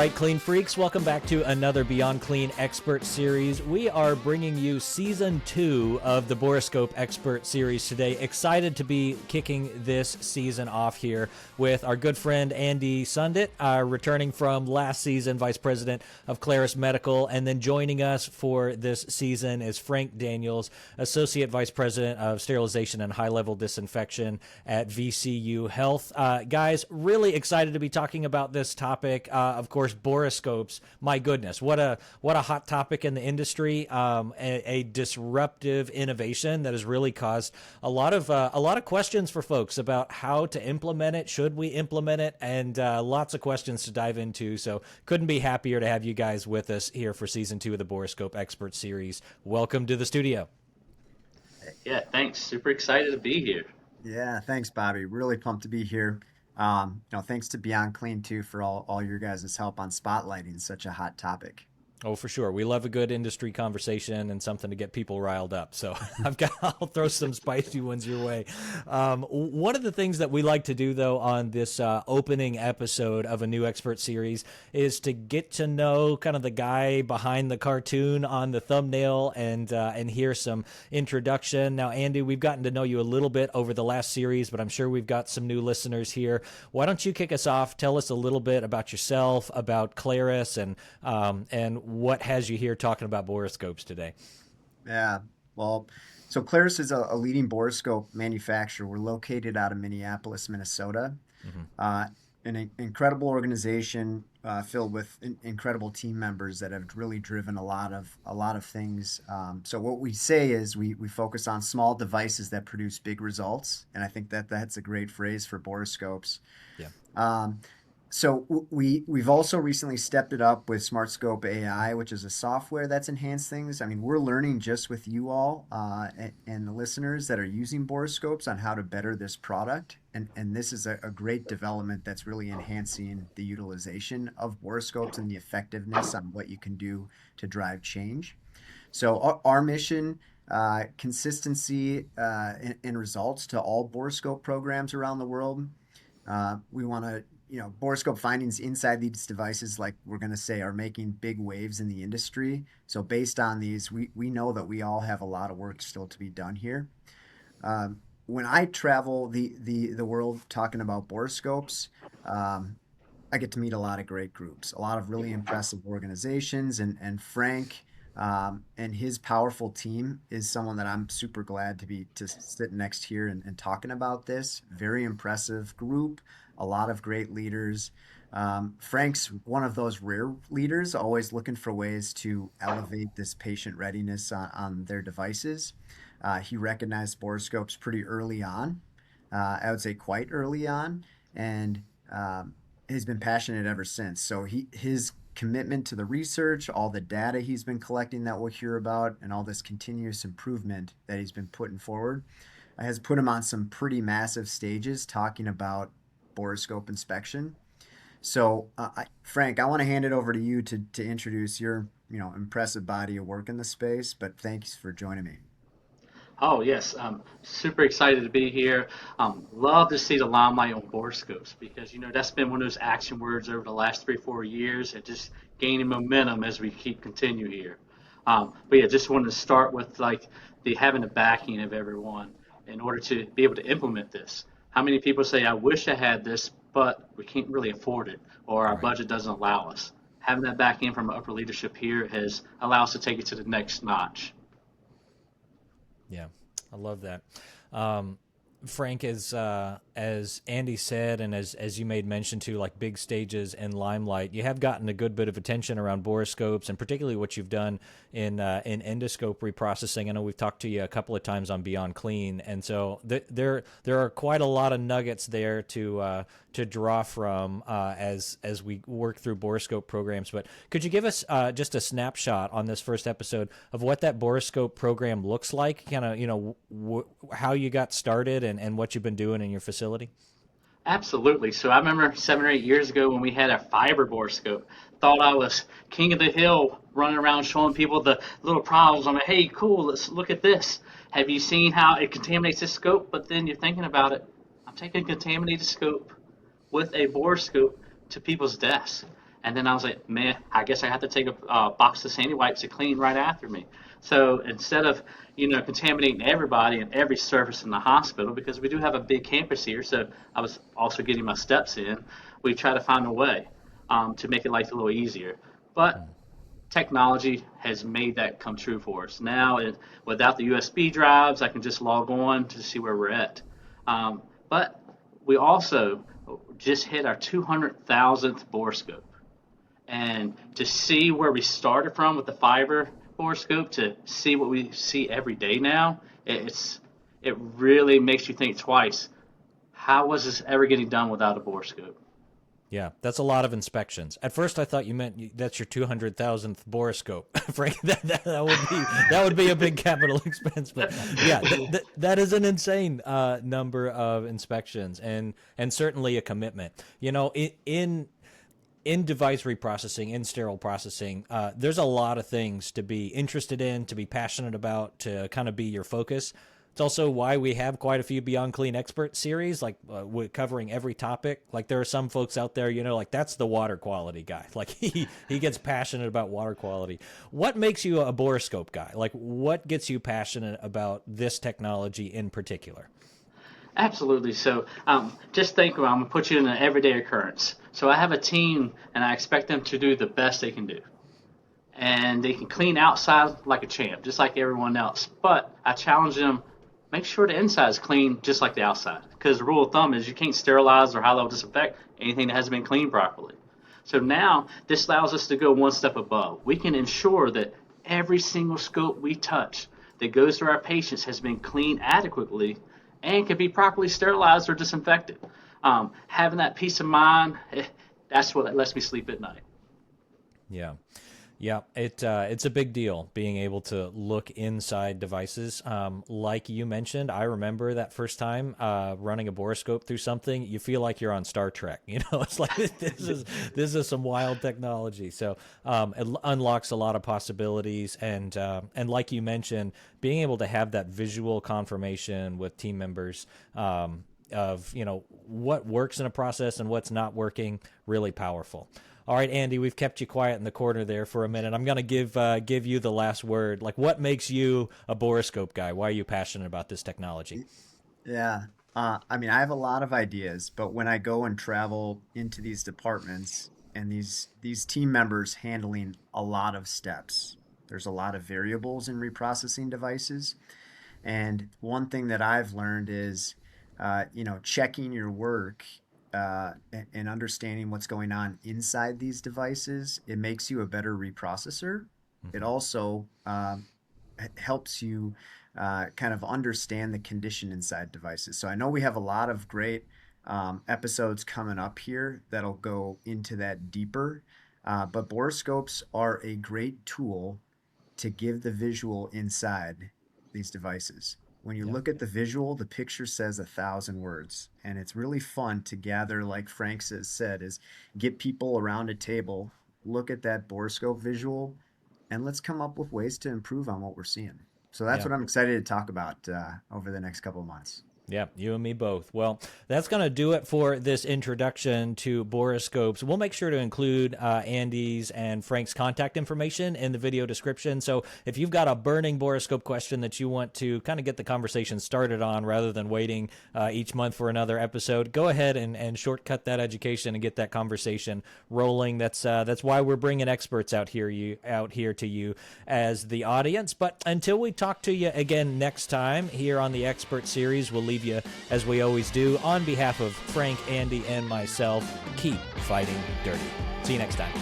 right, Clean Freaks, welcome back to another Beyond Clean Expert Series. We are bringing you Season 2 of the Borescope Expert Series today. Excited to be kicking this season off here with our good friend Andy Sundet, returning from last season, Vice President of Clarus Medical, and then joining us for this season is Frank Daniels, Associate Vice President of Sterilization and High-Level Disinfection at VCU Health. Guys, really excited to be talking about this topic. Of course, borescopes. My goodness, what a hot topic in the industry. A disruptive innovation that has really caused a lot of questions for folks about how to implement it. Should we implement it? And lots of questions to dive into. So couldn't be happier to have you guys with us here for Season 2 of the Borescope Expert Series. Welcome to the studio. Yeah, thanks. Super excited to be here. Yeah, thanks, Bobby. Really pumped to be here. Thanks to Beyond Clean too for all your guys' help on spotlighting such a hot topic. Oh, for sure. We love a good industry conversation and something to get people riled up. So I'll throw some spicy ones your way. One of the things that we like to do, though, on this opening episode of a new expert series is to get to know kind of the guy behind the cartoon on the thumbnail and hear some introduction. Now, Andy, we've gotten to know you a little bit over the last series, but I'm sure we've got some new listeners here. Why don't you kick us off? Tell us a little bit about yourself, about Clarus, and what has you here talking about borescopes today? Yeah, well, so Clarus is a leading borescope manufacturer. We're located out of Minneapolis, Minnesota. An incredible organization filled with incredible team members that have really driven a lot of things. So what we say is we focus on small devices that produce big results, and I think that's a great phrase for borescopes. Yeah. So we've also recently stepped it up with SmartScope AI, which is a software that's enhanced things. I mean, we're learning just with you all and the listeners that are using borescopes on how to better this product. And this is a great development that's really enhancing the utilization of borescopes and the effectiveness on what you can do to drive change. So our mission, consistency in results to all borescope programs around the world. We want to borescope findings inside these devices, like we're going to say, are making big waves in the industry. So based on these, we know that we all have a lot of work still to be done here. When I travel the world talking about borescopes, I get to meet a lot of great groups, a lot of really impressive organizations, and Frank and his powerful team is someone that I'm super glad to sit next here and talking about this. Very impressive group. A lot of great leaders. Frank's one of those rare leaders, always looking for ways to elevate this patient readiness on their devices. He recognized borescopes pretty early on, I would say quite early on, and he's been passionate ever since. So his commitment to the research, all the data he's been collecting that we'll hear about, and all this continuous improvement that he's been putting forward has put him on some pretty massive stages talking about borescope inspection. So Frank, I want to hand it over to you to introduce your impressive body of work in the space, but thanks for joining me. Oh, yes. I'm super excited to be here. Love to see the limelight on borescopes because, that's been one of those action words over the last 3-4 years and just gaining momentum as we continue here. But yeah, just wanted to start with having the backing of everyone in order to be able to implement this. How many people say, I wish I had this, but we can't really afford it, or our budget doesn't allow us? Having that back in from upper leadership here has allowed us to take it to the next notch. Yeah, I love that. Frank, as Andy said, and as you made mention to, like big stages and limelight, you have gotten a good bit of attention around borescopes, and particularly what you've done in endoscope reprocessing. I know we've talked to you a couple of times on Beyond Clean, and so there are quite a lot of nuggets there to draw from as we work through borescope programs. But could you give us just a snapshot on this first episode of what that borescope program looks like? Kind of how you got started and what you've been doing in your facility? Absolutely. So I remember 7 or 8 years ago when we had a fiber borescope. Thought I was king of the hill, running around showing people the little problems. I'm like, hey, cool, let's look at this. Have you seen how it contaminates the scope? But then you're thinking about it. I'm taking a contaminated scope with a borescope to people's desks. And then I was like, man, I guess I have to take a box of sandy wipes to clean right after me. So instead of, contaminating everybody and every surface in the hospital, because we do have a big campus here, so I was also getting my steps in, we try to find a way to make it life a little easier. But technology has made that come true for us. Now, without the USB drives, I can just log on to see where we're at. But we also just hit our 200,000th borescope. And to see where we started from with the fiber borescope to see what we see every day now, it really makes you think twice. How was this ever getting done without a borescope? Yeah, that's a lot of inspections. At first, I thought you meant that's your 200,000th borescope. Frank, that would be a big capital expense. But yeah, that is an insane number of inspections, and certainly a commitment. In device reprocessing, in sterile processing, there's a lot of things to be interested in, to be passionate about, to kind of be your focus. It's also why we have quite a few Beyond Clean expert series, like covering every topic. Like there are some folks out there, like that's the water quality guy. Like he gets passionate about water quality. What makes you a borescope guy? Like what gets you passionate about this technology in particular? Absolutely. So just think about, I'm going to put you in an everyday occurrence. So I have a team, and I expect them to do the best they can do. And they can clean outside like a champ, just like everyone else. But I challenge them, make sure the inside is clean just like the outside. Because the rule of thumb is you can't sterilize or high-level disinfect anything that hasn't been cleaned properly. So now this allows us to go one step above. We can ensure that every single scope we touch that goes to our patients has been cleaned adequately and can be properly sterilized or disinfected. Having that peace of mind, that's what lets me sleep at night. Yeah. Yeah, it's a big deal being able to look inside devices. Like you mentioned, I remember that first time running a borescope through something. You feel like you're on Star Trek. It's like this is some wild technology. So it unlocks a lot of possibilities, and like you mentioned, being able to have that visual confirmation with team members of what works in a process and what's not working, really powerful. All right, Andy, we've kept you quiet in the corner there for a minute. I'm going to give you the last word. Like, what makes you a borescope guy? Why are you passionate about this technology? Yeah. I have a lot of ideas, but when I go and travel into these departments and these team members handling a lot of steps, there's a lot of variables in reprocessing devices. And one thing that I've learned is, checking your work and understanding what's going on inside these devices, it makes you a better reprocessor. It also helps you kind of understand the condition inside devices. So I know we have a lot of great episodes coming up here that'll go into that deeper, but borescopes are a great tool to give the visual inside these devices. When you look at the visual, the picture says 1,000 words. And it's really fun to gather, like Frank has said, is get people around a table, look at that borescope visual, and let's come up with ways to improve on what we're seeing. So that's what I'm excited to talk about over the next couple of months. Yeah, you and me both. Well, that's going to do it for this introduction to borescopes. We'll make sure to include Andy's and Frank's contact information in the video description. So if you've got a burning borescope question that you want to kind of get the conversation started on rather than waiting each month for another episode, go ahead and shortcut that education and get that conversation rolling. That's why we're bringing experts out here to you as the audience. But until we talk to you again next time here on the Expert Series, we'll leave you, as we always do, on behalf of Frank, Andy, and myself, keep fighting dirty. See you next time.